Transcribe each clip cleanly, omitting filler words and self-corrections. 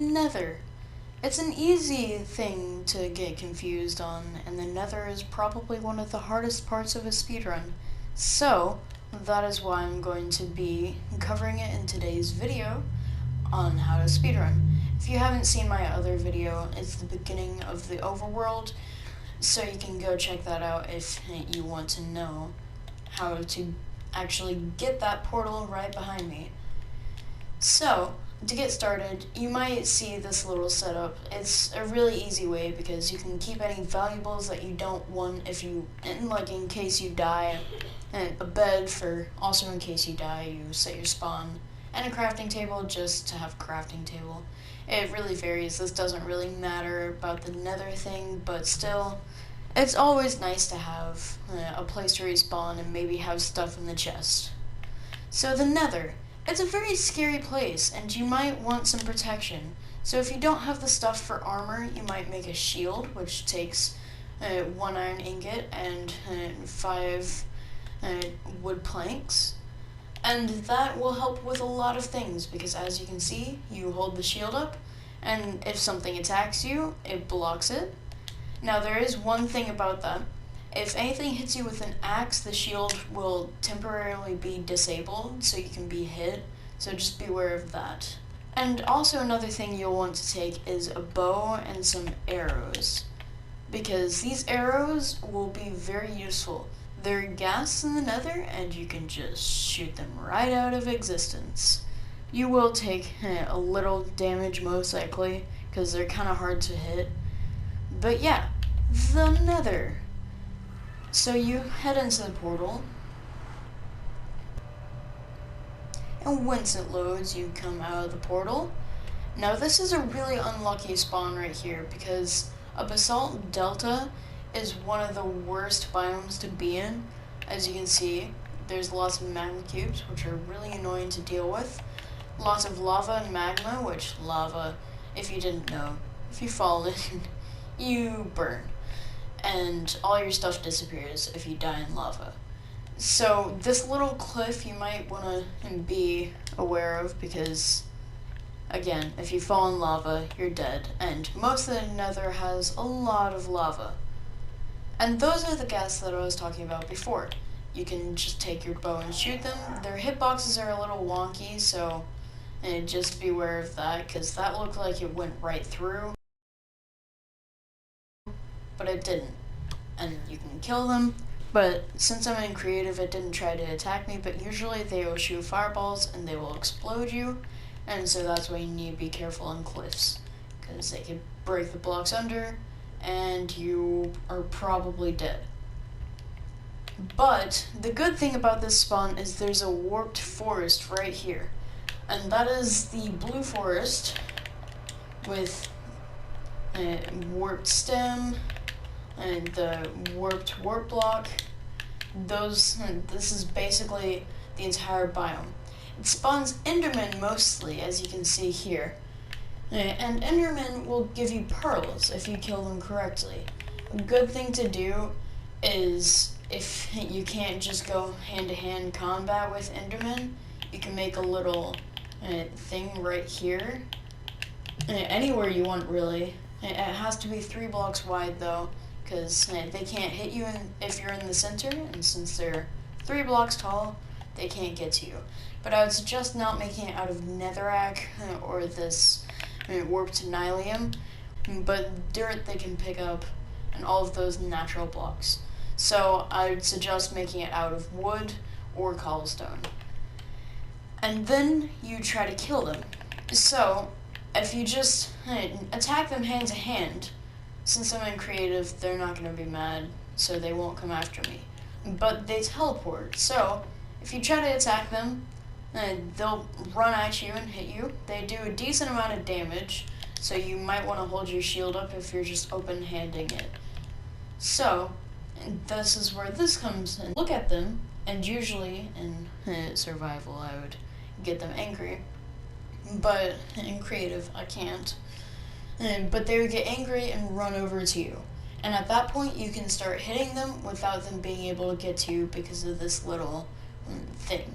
Nether. It's an easy thing to get confused on, and the nether is probably one of the hardest parts of a speedrun. So, that is why I'm going to be covering it in today's video on how to speedrun. If you haven't seen my other video, it's the beginning of the overworld, so you can go check that out if you want to know how to actually get that portal right behind me. So, to get started, you might see this little setup. It's a really easy way because you can keep any valuables that you don't want in case you die, and a bed for also in case you die, you set your spawn, and a crafting table just to have a crafting table. It really varies. This doesn't really matter about the nether thing, but still, it's always nice to have a place to respawn and maybe have stuff in the chest. So the nether. It's a very scary place, and you might want some protection. So if you don't have the stuff for armor, you might make a shield, which takes 1 iron ingot and 5 wood planks. And that will help with a lot of things, because as you can see, you hold the shield up, and if something attacks you, it blocks it. Now there is one thing about that. If anything hits you with an axe, the shield will temporarily be disabled, so you can be hit, so just beware of that. And also another thing you'll want to take is a bow and some arrows, because these arrows will be very useful. They're gas in the nether, and you can just shoot them right out of existence. You will take a little damage most likely, because they're kind of hard to hit. But yeah, the nether. So you head into the portal, and once it loads, you come out of the portal. Now this is a really unlucky spawn right here, because a basalt delta is one of the worst biomes to be in. As you can see, there's lots of magma cubes, which are really annoying to deal with. Lots of lava and magma, which lava, if you didn't know, if you fall in, you burn. And all your stuff disappears if you die in lava. So this little cliff you might want to be aware of, because again, if you fall in lava, you're dead, and most of the nether has a lot of lava. And those are the gas that I was talking about before. You can just take your bow and shoot them. Their hitboxes are a little wonky, so just beware of that, because that looked like it went right through, but it didn't. And you can kill them, but since I'm in creative, it didn't try to attack me, but usually they will shoot fireballs and they will explode you, and so that's why you need to be careful on cliffs, because they can break the blocks under, and you are probably dead. But the good thing about this spawn is there's a warped forest right here, and that is the blue forest with a warped stem, and the warped warp block. This is basically the entire biome. It spawns endermen mostly, as you can see here. And endermen will give you pearls if you kill them correctly. A good thing to do is, if you can't just go hand-to-hand combat with endermen, you can make a little thing right here. Anywhere you want, really. It has to be 3 blocks wide, though, because they can't hit you if you're in the center, and since they're 3 blocks tall, they can't get to you. But I would suggest not making it out of netherrack or this warped nylium, but dirt they can pick up, and all of those natural blocks. So I would suggest making it out of wood or cobblestone. And then you try to kill them. So if you just attack them hand to hand, since I'm in creative, they're not going to be mad, so they won't come after me. But they teleport, so if you try to attack them, they'll run at you and hit you. They do a decent amount of damage, so you might want to hold your shield up if you're just open-handing it. So, this is where this comes in. Look at them, and usually in survival I would get them angry, but in creative I can't. But they would get angry and run over to you. And at that point, you can start hitting them without them being able to get to you because of this little thing.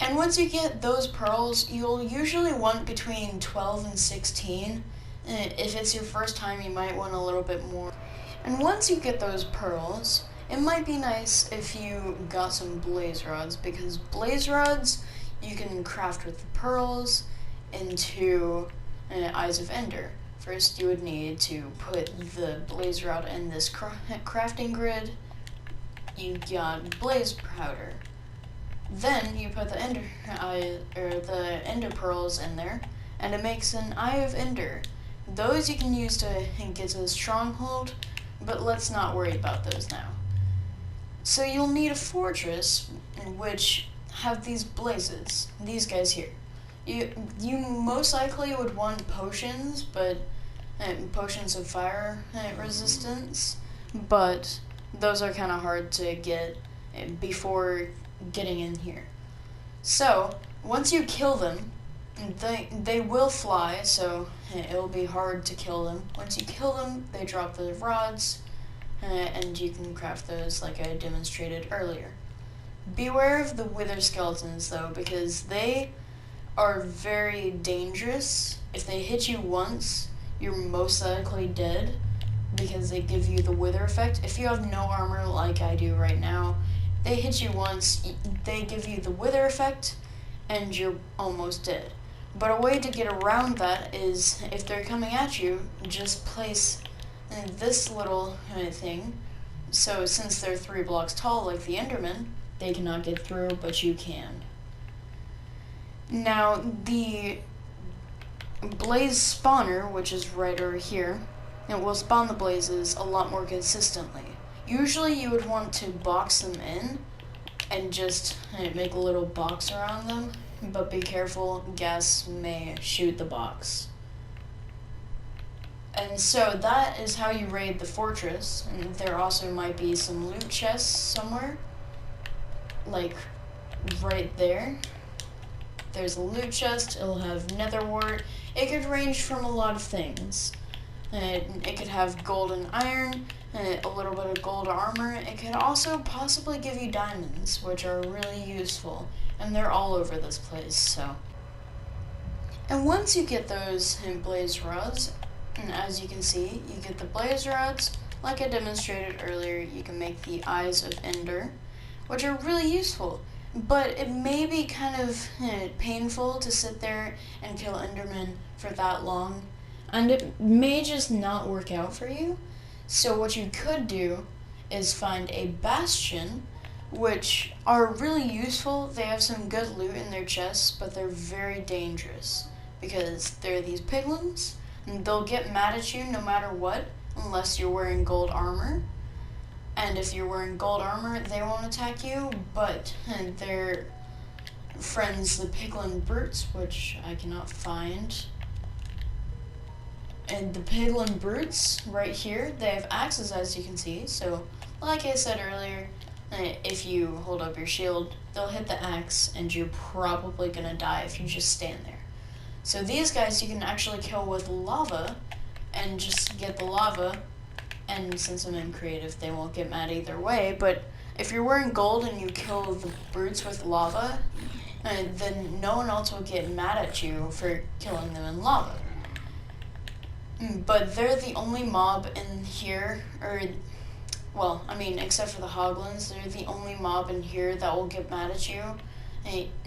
And once you get those pearls, you'll usually want between 12 and 16. If it's your first time, you might want a little bit more. And once you get those pearls, it might be nice if you got some blaze rods, because blaze rods you can craft with the pearls into Eyes of Ender. First, you would need to put the blaze rod in this crafting grid. You got blaze powder. Then you put the ender pearls in there, and it makes an Eye of Ender. Those you can use to get to the stronghold, but let's not worry about those now. So you'll need a fortress which have these blazes, these guys here. You most likely would want potions, but potions of fire resistance, but those are kind of hard to get before getting in here. So once you kill them, they will fly, so it'll be hard to kill them. Once you kill them, they drop the rods, and you can craft those like I demonstrated earlier. Beware of the wither skeletons though, because they are very dangerous. If they hit you once, you're most likely dead because they give you the wither effect. If you have no armor like I do right now, they hit you once, they give you the wither effect, and you're almost dead. But a way to get around that is, if they're coming at you, just place this little thing. So since they're 3 blocks tall like the Enderman, they cannot get through, but you can. Now, the blaze spawner, which is right over here, it will spawn the blazes a lot more consistently. Usually you would want to box them in and just make a little box around them, but be careful, gas may shoot the box. And so that is how you raid the fortress, and there also might be some loot chests somewhere, like right there. There's a loot chest, it'll have nether wart. It could range from a lot of things. It could have gold and iron, a little bit of gold armor. It could also possibly give you diamonds, which are really useful, and they're all over this place, so. And once you get those blaze rods, and as you can see, you get the blaze rods. Like I demonstrated earlier, you can make the Eyes of Ender, which are really useful. But it may be kind of painful to sit there and kill Endermen for that long, and it may just not work out for you. So what you could do is find a bastion, which are really useful. They have some good loot in their chests, but they're very dangerous because they're these piglins, and they'll get mad at you no matter what, unless you're wearing gold armor. And if you're wearing gold armor, they won't attack you, but their friends, the piglin brutes, which I cannot find. And the piglin brutes, right here, they have axes, as you can see. So, like I said earlier, if you hold up your shield, they'll hit the axe, and you're probably gonna die if you just stand there. So these guys you can actually kill with lava, and just get the lava. And since I'm in creative, they won't get mad either way, but if you're wearing gold and you kill the brutes with lava, then no one else will get mad at you for killing them in lava. But they're the only mob in here, well, I mean, except for the hoglins, they're the only mob in here that will get mad at you,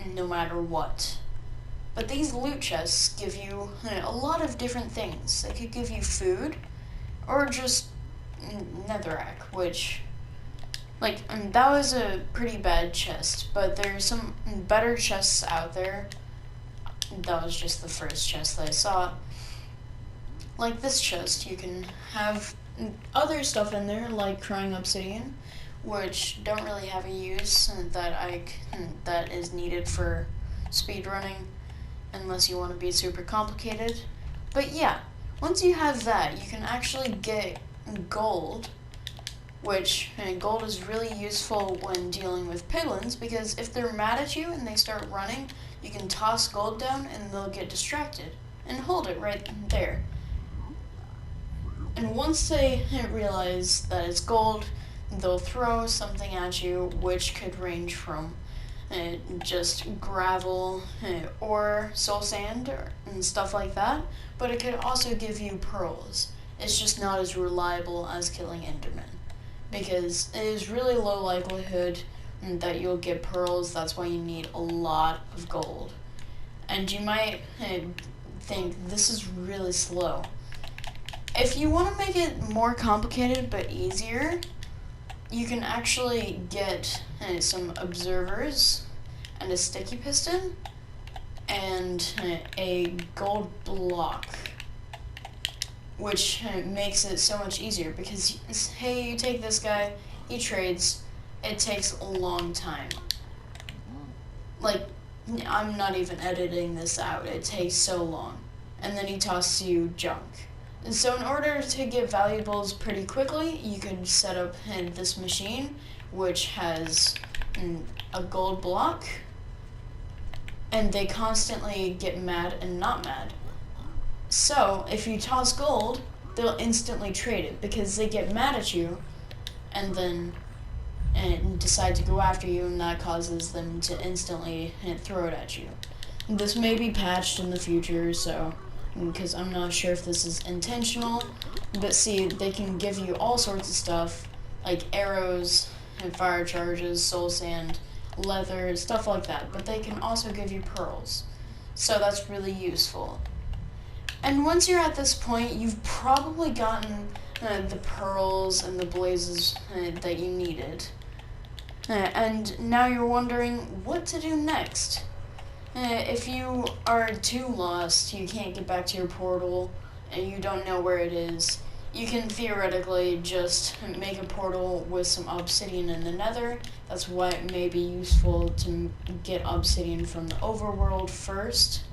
no matter what. But these loot chests give you a lot of different things. They could give you food, or just netherrack, which, that was a pretty bad chest, but there's some better chests out there. That was just the first chest that I saw. Like this chest, you can have other stuff in there, like crying obsidian, which don't really have a use that is needed for speedrunning, unless you want to be super complicated. But yeah, once you have that, you can actually get gold, which gold is really useful when dealing with piglins, because if they're mad at you and they start running, you can toss gold down and they'll get distracted, and hold it right there. And once they realize that it's gold, they'll throw something at you, which could range from just gravel or soul sand and stuff like that, but it could also give you pearls. It's just not as reliable as killing Endermen, because it is really low likelihood that you'll get pearls. That's why you need a lot of gold. And you might think this is really slow. If you want to make it more complicated but easier, you can actually get some observers and a sticky piston and a gold block, which makes it so much easier, because hey, you take this guy, he trades, it takes a long time. Like, I'm not even editing this out, it takes so long. And then he tosses you junk. And so in order to get valuables pretty quickly, you could set up this machine, which has a gold block, and they constantly get mad and not mad. So if you toss gold, they'll instantly trade it, because they get mad at you and then decide to go after you, and that causes them to instantly throw it at you. This may be patched in the future, so because I'm not sure if this is intentional, but see, they can give you all sorts of stuff, like arrows and fire charges, soul sand, leather, stuff like that, but they can also give you pearls, so that's really useful. And once you're at this point, you've probably gotten the pearls and the blazes that you needed, and now you're wondering what to do next. If you are too lost, you can't get back to your portal, and you don't know where it is, you can theoretically just make a portal with some obsidian in the nether. That's why it may be useful to get obsidian from the overworld first,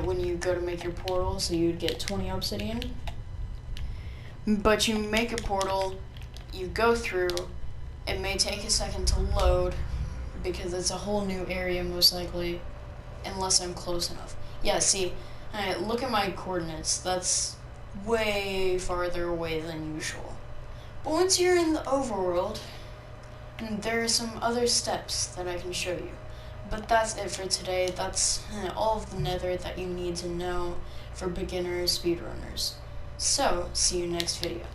when you go to make your portal, so you'd get 20 obsidian. But you make a portal, you go through, it may take a second to load, because it's a whole new area most likely, unless I'm close enough. Yeah, see, look at my coordinates. That's way farther away than usual. But once you're in the overworld, there are some other steps that I can show you. But that's it for today. That's all of the nether that you need to know for beginner speedrunners. So, see you next video.